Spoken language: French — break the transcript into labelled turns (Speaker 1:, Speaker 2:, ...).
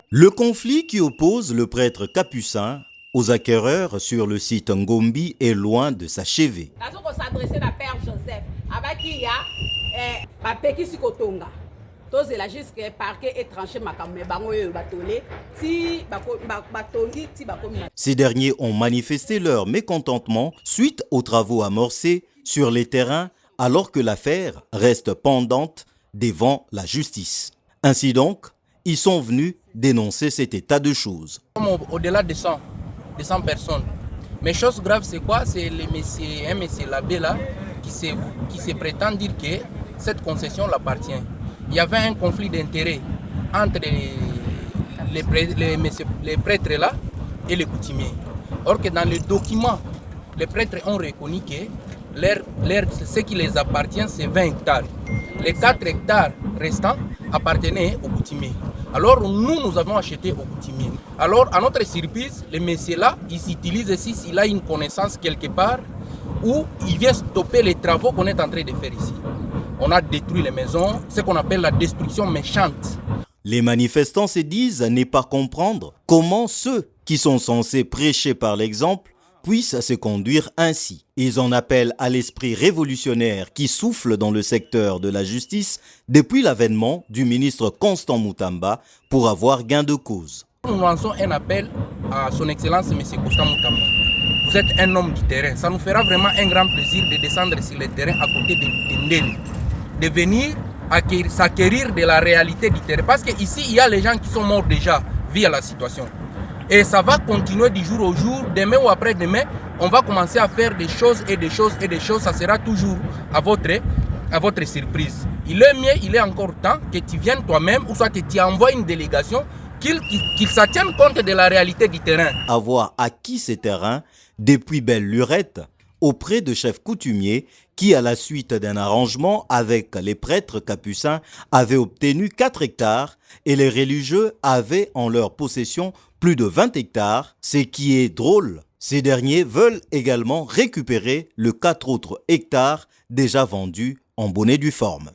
Speaker 1: Le conflit qui oppose le prêtre capucin aux acquéreurs sur le site Ngombi est loin de s'achever. Ces derniers ont manifesté leur mécontentement suite aux travaux amorcés sur les terrains alors que l'affaire reste pendante devant la justice. Ainsi donc, ils sont venus dénoncer cet état de choses.
Speaker 2: Au-delà de 100 personnes. Mais chose grave, c'est quoi? C'est un monsieur l'abbé là qui se prétend dire que cette concession l'appartient. Il y avait un conflit d'intérêts entre les prêtres là et les coutumiers. Or que dans les documents, les prêtres ont reconnu que ce qui les appartient, c'est 20 hectares. Les 4 hectares restants appartenaient aux coutumiers. Alors nous avons acheté aux coutumiers. Alors à notre surprise, le monsieur là, il s'utilise ici s'il a une connaissance quelque part où il vient stopper les travaux qu'on est en train de faire ici. On a détruit les maisons, ce qu'on appelle la destruction méchante.
Speaker 1: Les manifestants se disent ne pas comprendre comment ceux qui sont censés prêcher par l'exemple puissent se conduire ainsi. Ils en appellent à l'esprit révolutionnaire qui souffle dans le secteur de la justice depuis l'avènement du ministre Constant Moutamba pour avoir gain de cause.
Speaker 2: Nous lançons un appel à son excellence M. Constant Moutamba. Vous êtes un homme du terrain. Ça nous fera vraiment un grand plaisir de descendre sur le terrain à côté de Ndeli, de venir s'acquérir de la réalité du terrain. Parce qu'ici, il y a les gens qui sont morts déjà via la situation. Et ça va continuer du jour au jour, demain ou après-demain, on va commencer à faire des choses et des choses et des choses. Ça sera toujours à votre surprise. Il est encore temps que tu viennes toi-même ou soit que tu envoies une délégation qu'il s'en tienne compte de la réalité du terrain.
Speaker 1: Avoir acquis ces terrains depuis belle lurette auprès de chefs coutumiers qui, à la suite d'un arrangement avec les prêtres capucins, avaient obtenu 4 hectares et les religieux avaient en leur possession plus de 20 hectares. Ce qui est drôle, ces derniers veulent également récupérer les 4 autres hectares déjà vendus en bonnet due forme.